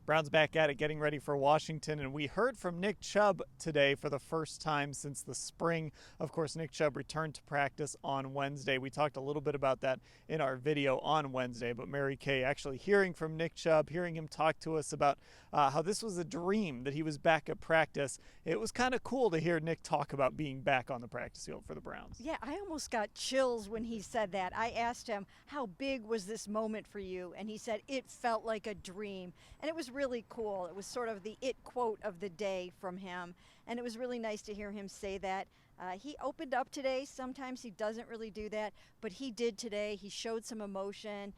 Browns back at it, getting ready for Washington, and we heard from Nick Chubb today for the first time since the spring. Of course, Nick Chubb returned to practice on Wednesday. We talked a little bit about that in our video on Wednesday, but Mary Kay actually hearing from Nick Chubb, hearing him talk to us about how this was a dream that he was back at practice. It was kind of cool to hear Nick talk about being back on the practice field for the Browns. Yeah, I almost got chills when he said that. I asked him, how big was this moment for you? And he said, it felt like a dream. And it was really cool. It was sort of the it quote of the day from him. And it was really nice to hear him say that. He opened up today. Sometimes he doesn't really do that, but he did today. He showed some emotion.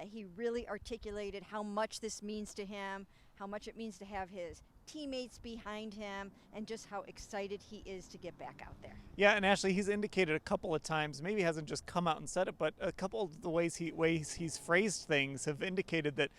He really articulated how much this means to him, how much it means to have his teammates behind him, and just how excited he is to get back out there. Yeah, and Ashley, he's indicated a couple of times, maybe he hasn't just come out and said it, but a couple of the ways he's phrased things have indicated that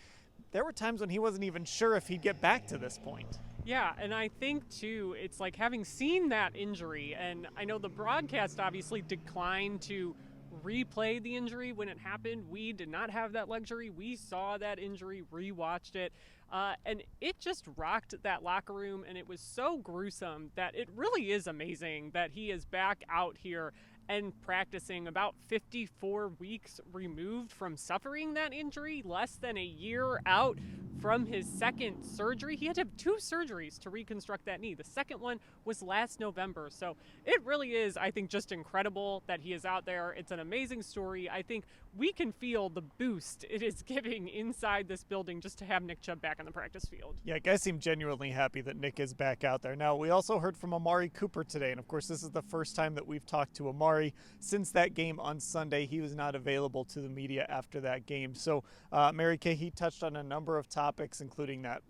there were times when he wasn't even sure if he'd get back to this point. Yeah, and I think, too, it's like having seen that injury, and I know the broadcast obviously declined to replay the injury when it happened. We did not have that luxury. We saw that injury, rewatched it, and it just rocked that locker room, and it was so gruesome that it really is amazing that he is back out here and practicing about 54 weeks removed from suffering that injury, less than a year out from his second surgery. He had to have 2 surgeries to reconstruct that knee. The second one was last November. So it really is, I think, just incredible that he is out there. It's an amazing story. I think we can feel the boost it is giving inside this building just to have Nick Chubb back on the practice field. Yeah, guys seem genuinely happy that Nick is back out there. Now, we also heard from Amari Cooper today, and of course, this is the first time that we've talked to Amari since that game on Sunday. He was not available to the media after that game. So, Mary Kay, he touched on a number of topics, including that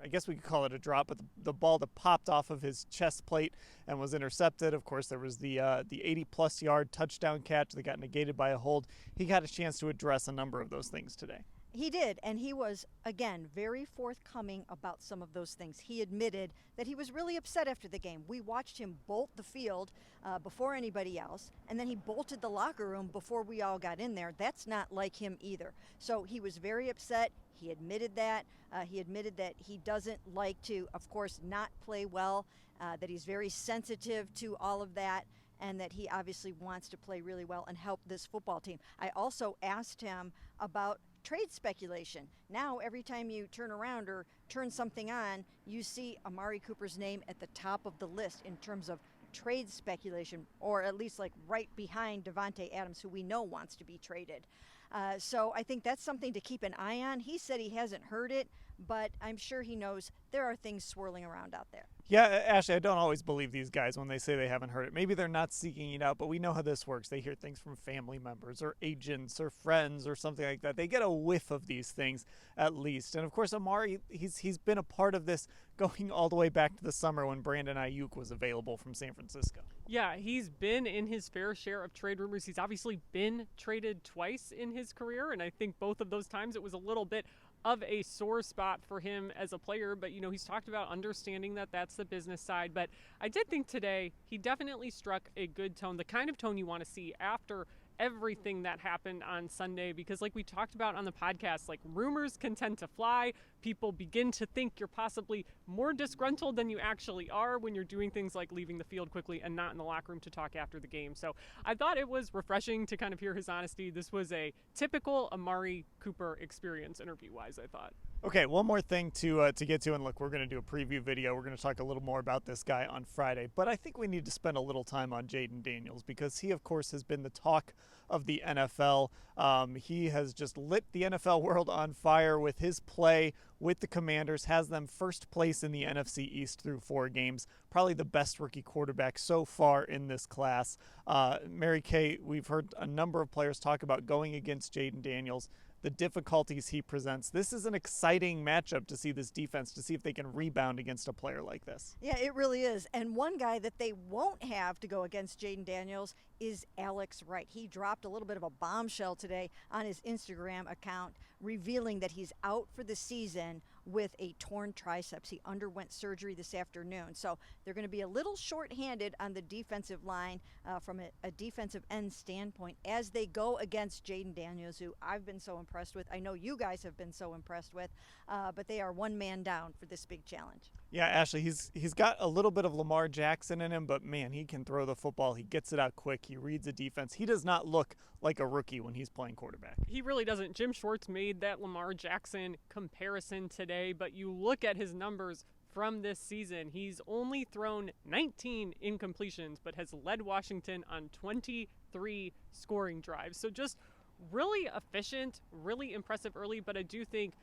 I guess we could call it a drop, but the ball that popped off of his chest plate and was intercepted. Of course, there was the 80-plus yard touchdown catch that got negated by a hold. He got a chance to address a number of those things today. He did, and he was, again, very forthcoming about some of those things. He admitted that he was really upset after the game. We watched him bolt the field before anybody else, and then he bolted the locker room before we all got in there. That's not like him either. So he was very upset. He admitted that. He admitted that he doesn't like to, of course, not play well, that he's very sensitive to all of that, and that he obviously wants to play really well and help this football team. I also asked him about trade speculation. Now, every time you turn around or turn something on, you see Amari Cooper's name at the top of the list in terms of trade speculation, or at least like right behind Davante Adams, who we know wants to be traded. So I think that's something to keep an eye on. He said he hasn't heard it, but I'm sure he knows there are things swirling around out there. Yeah, Ashley, I don't always believe these guys when they say they haven't heard it. Maybe they're not seeking it out, but we know how this works. They hear things from family members or agents or friends or something like that. They get a whiff of these things at least. And of course, Amari, he's been a part of this going all the way back to the summer when Brandon Ayuk was available from San Francisco. Yeah, he's been in his fair share of trade rumors. He's obviously been traded twice in his career, and I think both of those times it was a little bit of a sore spot for him as a player, but he's talked about understanding that that's the business side. But I did think today he definitely struck a good tone, the kind of tone you want to see after everything that happened on Sunday, because like we talked about on the podcast, like rumors can tend to fly. People begin to think you're possibly more disgruntled than you actually are when you're doing things like leaving the field quickly and not in the locker room to talk after the game. So I thought it was refreshing to kind of hear his honesty. This was a typical Amari Cooper experience interview-wise, I thought. Okay, one more thing to get to, and look, we're going to do a preview video. We're going to talk a little more about this guy on Friday, but I think we need to spend a little time on Jayden Daniels because he, of course, has been the talk of the NFL. He has just lit the NFL world on fire with his play with the Commanders, has them first place in the NFC East through 4 games, probably the best rookie quarterback so far in this class. Mary Kay, we've heard a number of players talk about going against Jayden Daniels, the difficulties he presents. This is an exciting matchup to see this defense, to see if they can rebound against a player like this. Yeah, it really is. And one guy that they won't have to go against Jayden Daniels is Alex Wright. He dropped a little bit of a bombshell today on his Instagram account, revealing that he's out for the season with a torn triceps. He underwent surgery this afternoon. So they're going to be a little short-handed on the defensive line from a defensive end standpoint as they go against Jayden Daniels, who I've been so impressed with. I know you guys have been so impressed with, but they are one man down for this big challenge. Yeah, Ashley, he's got a little bit of Lamar Jackson in him, but man, he can throw the football. He gets it out quick. He reads a defense. He does not look like a rookie when he's playing quarterback. He really doesn't. Jim Schwartz made that Lamar Jackson comparison today, but you look at his numbers from this season. He's only thrown 19 incompletions, but has led Washington on 23 scoring drives. So just really efficient, really impressive early, but I do think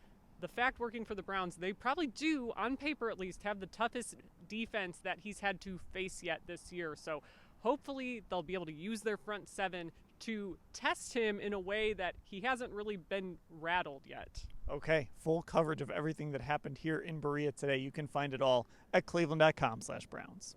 the fact working for the Browns, they probably do, on paper at least, have the toughest defense that he's had to face yet this year. So hopefully they'll be able to use their front seven to test him in a way that he hasn't really been rattled yet. Okay, full coverage of everything that happened here in Berea today. You can find it all at cleveland.com/Browns.